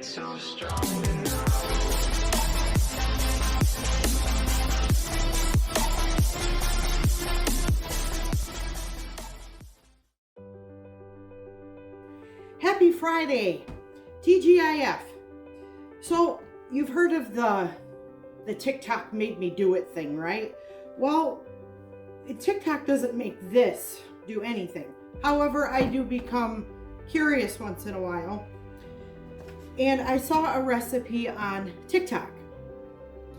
so strong enough. Happy Friday, TGIF. So you've heard of the TikTok made me do it thing, right? Well, TikTok doesn't make this do anything. However, I do become curious once in a while. And I saw a recipe on TikTok,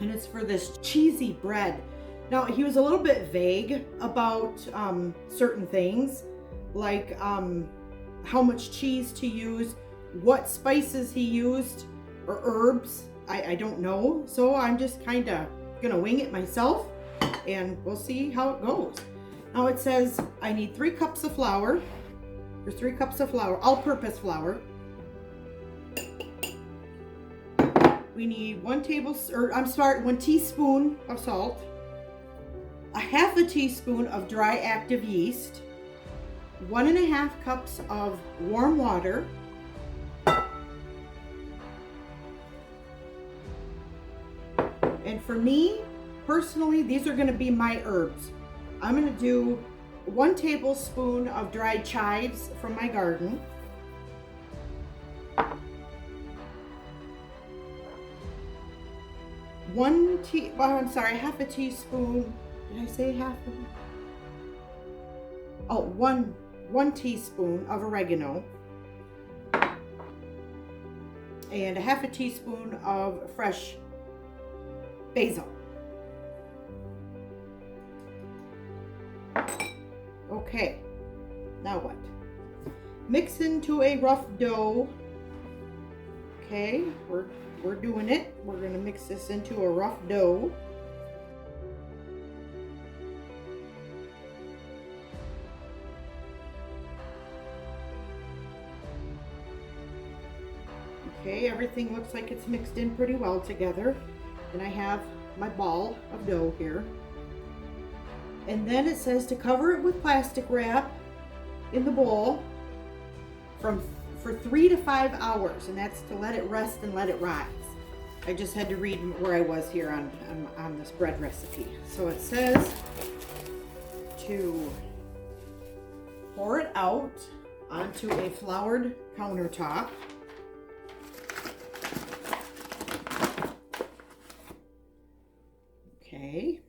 and it's for this cheesy bread. Now, he was a little bit vague about certain things, like how much cheese to use, what spices he used, or herbs. I don't know. So I'm just kind of gonna wing it myself, and we'll see how it goes. Now it says I need 3 cups of flour. There's 3 cups of flour, all-purpose flour. We need 1 teaspoon of salt, a half a teaspoon of dry active yeast, 1.5 cups of warm water, and for me personally, these are going to be my herbs. I'm going to do 1 tablespoon of dried chives from my garden, half a teaspoon. Did I say half? Oh, one teaspoon of oregano, and a half a teaspoon of fresh basil. Okay, now what? Mix into a rough dough. Okay, we're doing it. We're gonna mix this into a rough dough. Okay, everything looks like it's mixed in pretty well together. And I have my ball of dough here. And then it says to cover it with plastic wrap in the bowl for 3 to 5 hours, and that's to let it rest and let it rise. I just had to read where I was here on this bread recipe. So it says to pour it out onto a floured countertop. Okay.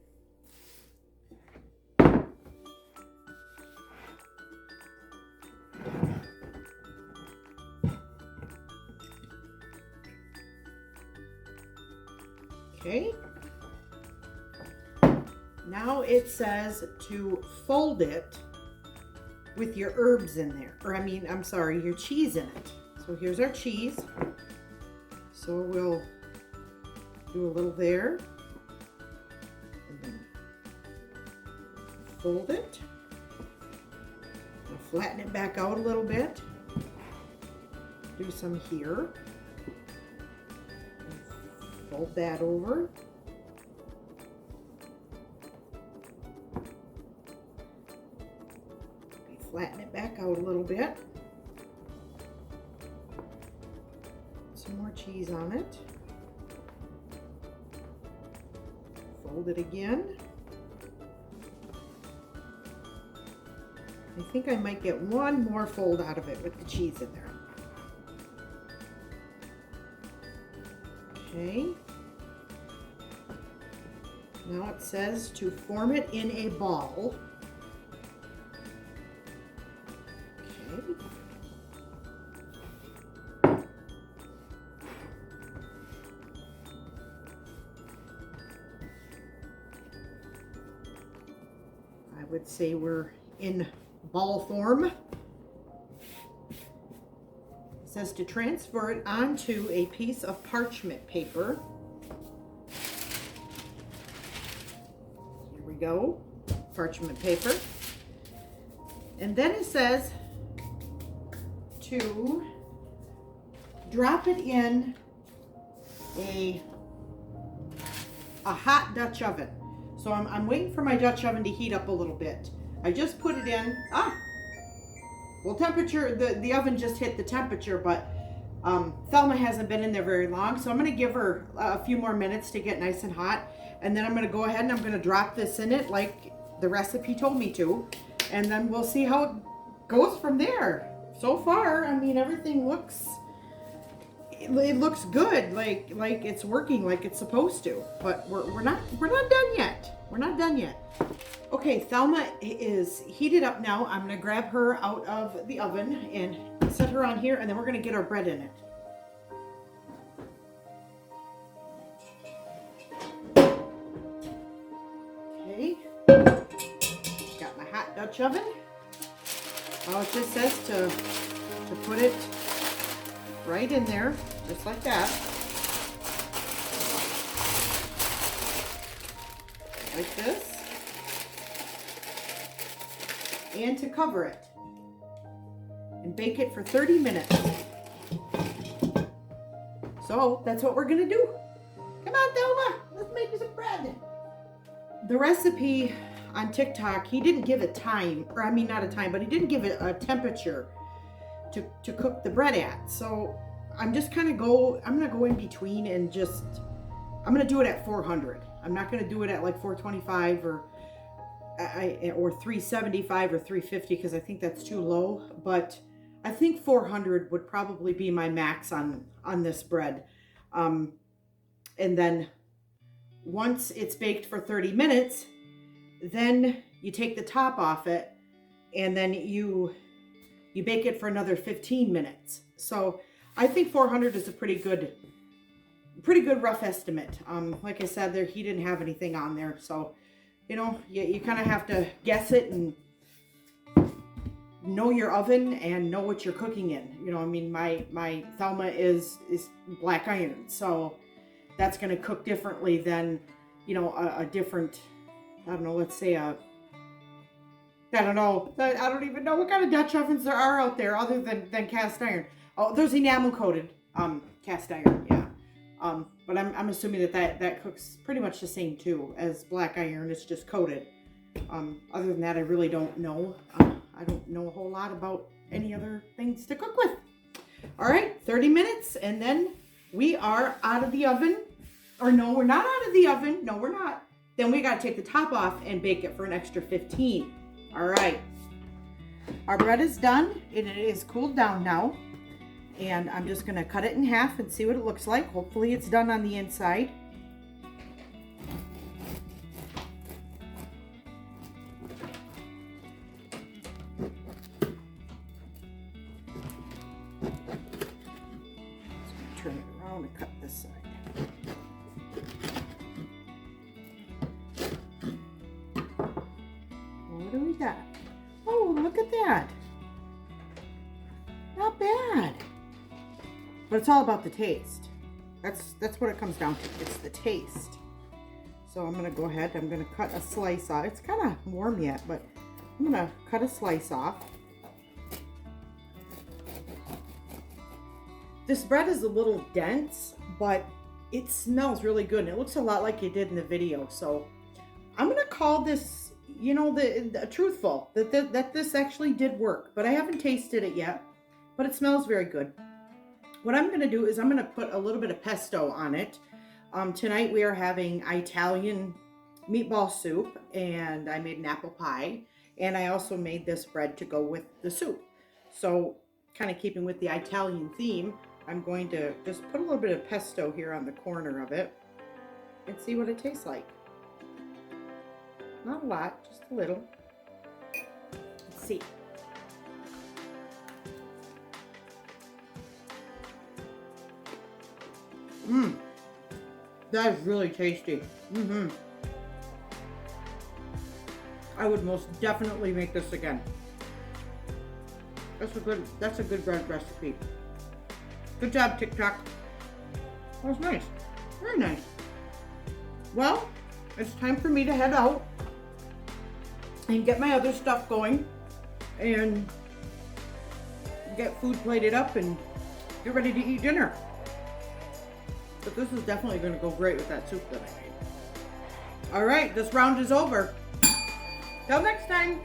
Okay. Now it says to fold it with your herbs in there. Your cheese in it. So here's our cheese. So we'll do a little there. And then fold it. We'll flatten it back out a little bit. Do some here. Fold that over. Flatten it back out a little bit. Some more cheese on it. Fold it again. I think I might get one more fold out of it with the cheese in there. Okay. Now it says to form it in a ball. Okay. I would say we're in ball form. It says to transfer it onto a piece of parchment paper. Here we go, parchment paper. And then it says to drop it in a hot Dutch oven. So I'm waiting for my Dutch oven to heat up a little bit. I just put it in. Well, temperature, the oven just hit the temperature, but Thelma hasn't been in there very long, so I'm going to give her a few more minutes to get nice and hot. And then I'm going to go ahead and I'm going to drop this in it like the recipe told me to. And then we'll see how it goes from there. So far, I mean, everything looks, it looks good, like it's working like it's supposed to. But we're not done yet. We're not done yet. Okay, Thelma is heated up now. I'm going to grab her out of the oven and set her on here, and then we're going to get our bread in it. Okay, got my hot Dutch oven. All it just says to put it right in there, just like that. Like this. And to cover it. And bake it for 30 minutes. So that's what we're gonna do. Come on, Thelma, let's make some bread. The recipe on TikTok, he didn't give a time, or I mean not a time, but he didn't give it a temperature to cook the bread at. So I'm just kind of I'm gonna go in between and I'm gonna do it at 400. I'm not gonna do it at like 425 or 375 or 350 because I think that's too low. But I think 400 would probably be my max on this bread. And then once it's baked for 30 minutes, then you take the top off it and then you bake it for another 15 minutes. So I think 400 is a pretty good rough estimate. Like I said, he didn't have anything on there, so you know, you kind of have to guess it and know your oven and know what you're cooking in. You know, I mean, my Thelma is black iron, so that's going to cook differently than, you know, a different, I don't know, let's say I don't even know what kind of Dutch ovens there are out there other than cast iron. Oh, there's enamel coated cast iron, yeah. But I'm assuming that cooks pretty much the same too as black iron. It's just coated. Other than that, I really don't know. I don't know a whole lot about any other things to cook with. All right, 30 minutes, and then we are out of the oven. Or no, we're not out of the oven. No, we're not. Then we got to take the top off and bake it for an extra 15. All right. Our bread is done, and it is cooled down now. And I'm just going to cut it in half and see what it looks like. Hopefully it's done on the inside. Just turn it around and cut this side. What do we got? Oh, look at that. Not bad. But it's all about the taste. That's what it comes down to. It's the taste. So I'm going to go ahead. I'm going to cut a slice off. It's kind of warm yet, but I'm going to cut a slice off. This bread is a little dense, but it smells really good. And it looks a lot like it did in the video. So I'm going to call this, you know, the truthful. That this actually did work. But I haven't tasted it yet. But it smells very good. What I'm going to do is I'm going to put a little bit of pesto on it. Tonight we are having Italian meatball soup, and I made an apple pie, and I also made this bread to go with the soup. So kind of keeping with the Italian theme, I'm going to just put a little bit of pesto here on the corner of it and see what it tastes like. Not a lot, just a little. Let's see. That is really tasty. I would most definitely make this again. That's a good bread recipe. Good job, TikTok. That was nice. Very nice. Well, it's time for me to head out and get my other stuff going and get food plated up and get ready to eat dinner. But this is definitely going to go great with that soup that I made. All right, this round is over. Till next time.